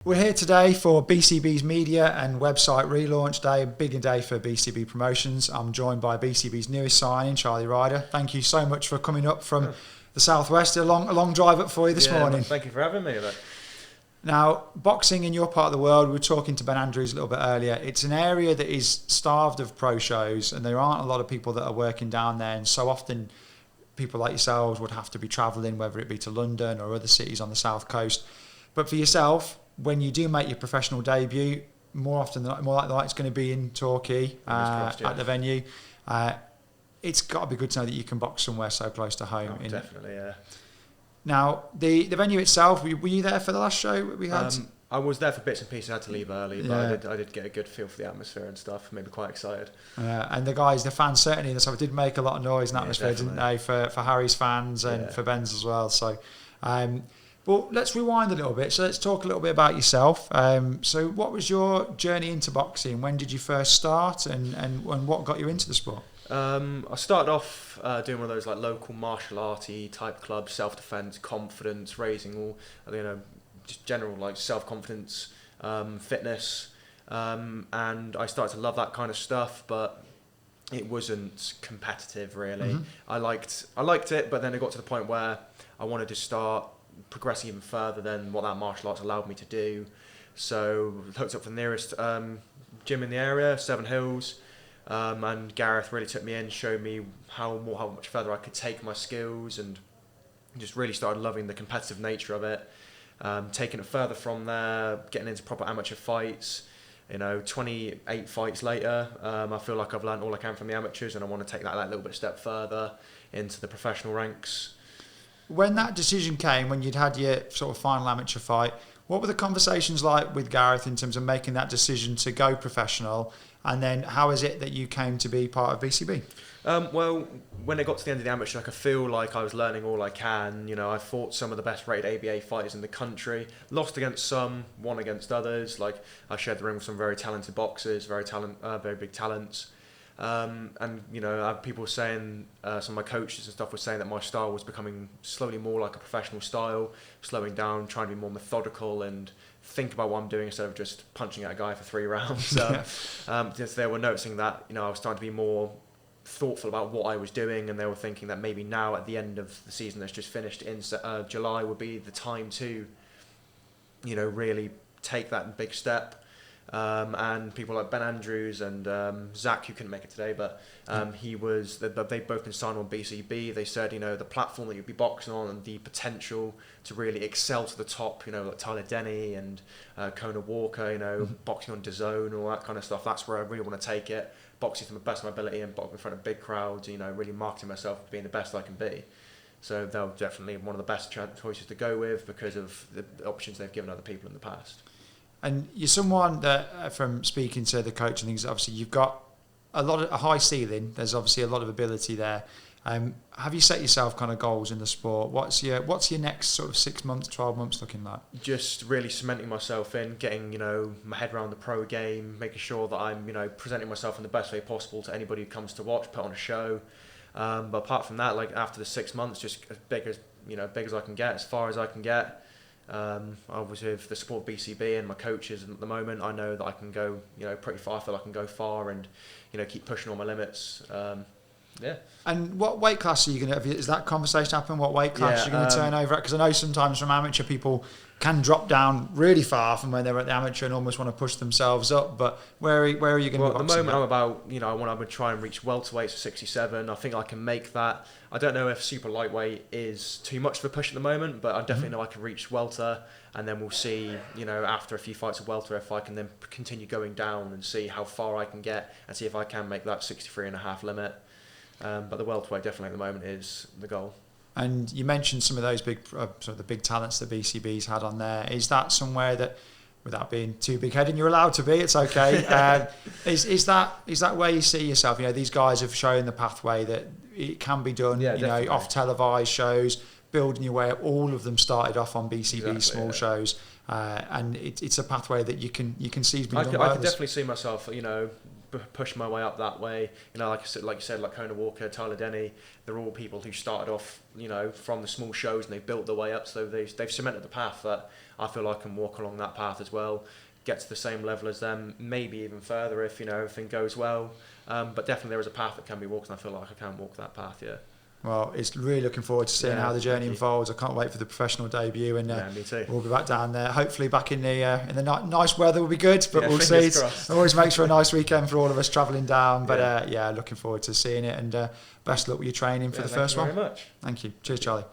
We're here today for BCB's media and website relaunch day, a big day for BCB Promotions. I'm joined by BCB's newest signing, Charlie Ryder. Thank you so much for coming up from the southwest. A long drive up for you this morning. Thank you for having me. Now, boxing in your part of the world, we were talking to Ben Andrews a little bit earlier, it's an area that is starved of pro shows, and there aren't a lot of people that are working down there, and so often people like yourselves would have to be travelling, whether it be to London or other cities on the south coast. But for yourself, when you do make your professional debut, more like it's going to be in Torquay at the venue. It's got to be good to know that you can box somewhere so close to home. Definitely, yeah. Now, the venue itself, were you there for the last show we had? I was there for bits and pieces. I had to leave early, but I did get a good feel for the atmosphere and stuff. Made me quite excited. And the fans certainly did make a lot of noise and atmosphere, didn't they? For Harry's fans and for Ben's as well. So, but let's rewind a little bit. So let's talk a little bit about yourself. So what was your journey into boxing? When did you first start, and what got you into the sport? I started off doing one of those like local martial arty type clubs, self-defense, confidence, raising all, just general like self-confidence, fitness, and I started to love that kind of stuff, but it wasn't competitive really. I liked it, but then it got to the point where I wanted to start progressing even further than what that martial arts allowed me to do. So hooked up for the nearest gym in the area, Seven Hills, and Gareth really took me in, showed me how much further I could take my skills, and just really started loving the competitive nature of it. Taking it further from there, getting into proper amateur fights. 28 fights later, I feel like I've learned all I can from the amateurs, and I want to take that little bit step further into the professional ranks. When that decision came, when you'd had your sort of final amateur fight, what were the conversations like with Gareth in terms of making that decision to go professional? And then how is it that you came to be part of BCB? Well, when it got to the end of the amateur, I could feel like I was learning all I can. I fought some of the best rated ABA fighters in the country, lost against some, won against others. Like I shared the ring with some very talented boxers, very big talents. And I had people saying, some of my coaches and stuff were saying that my style was becoming slowly more like a professional style, slowing down, trying to be more methodical and think about what I'm doing instead of just punching at a guy for 3 rounds. They were noticing that I was starting to be more thoughtful about what I was doing, and they were thinking that maybe now at the end of the season that's just finished in July would be the time to really take that big step. And people like Ben Andrews and Zach, who couldn't make it today, but they've both been signed on BCB. They said, the platform that you'd be boxing on and the potential to really excel to the top, like Tyler Denny and Conor Walker, boxing on DAZN and all that kind of stuff. That's where I really want to take it. Boxing to the best of my ability and boxing in front of big crowds, really marketing myself as being the best I can be. So they're definitely one of the best choices to go with because of the options they've given other people in the past. And you're someone that, from speaking to the coach and things, obviously you've got a high ceiling. There's obviously a lot of ability there. Have you set yourself kind of goals in the sport? What's your next sort of 6 months, 12 months looking like? Just really cementing myself in, getting my head around the pro game, making sure that I'm presenting myself in the best way possible to anybody who comes to watch, put on a show. But apart from that, like after the 6 months, just as big as I can get, as far as I can get. Obviously with the support of BCB and my coaches at the moment, I know that I can go pretty far. I feel I can go far and keep pushing all my limits. And what weight class are you going to? Is that conversation happen? What weight class you're going to turn over at? Because I know sometimes from amateur people can drop down really far from when they're at the amateur and almost want to push themselves up. But where are you going to be? Well, at the moment I'm about I want to try and reach welterweights for 67. I think I can make that. I don't know if super lightweight is too much of a push at the moment, but I definitely know I can reach welter, and then we'll see after a few fights of welter if I can then continue going down and see how far I can get and see if I can make that 63.5 limit. But the welterweight definitely at the moment is the goal. And you mentioned some of those big, sort of the big talents that BCB's had on there. Is that somewhere that, without being too big-headed, you're allowed to be? It's okay. Is that where you see yourself? These guys have shown the pathway that it can be done. Off televised shows, building your way up. All of them started off on BCB small shows, and it's a pathway that you can seize. I could definitely see myself, pushed my way up that way. You know, like you said, like Conor Walker, Tyler Denny, they're all people who started off, you know, from the small shows and they built their way up. So they've cemented the path that I feel I can walk along that path as well, get to the same level as them, maybe even further if, you know, everything goes well. But definitely there is a path that can be walked, and I feel like I can walk that path. Yeah. Well, it's really looking forward to seeing how the journey unfolds. I can't wait for the professional debut, and me too. We'll be back down there. Hopefully, back in the nice weather will be good, but we'll see. It always makes for a nice weekend for all of us travelling down. But looking forward to seeing it, and best luck with your training for the first one. Thank you very much. Thank you. Cheers, Charlie.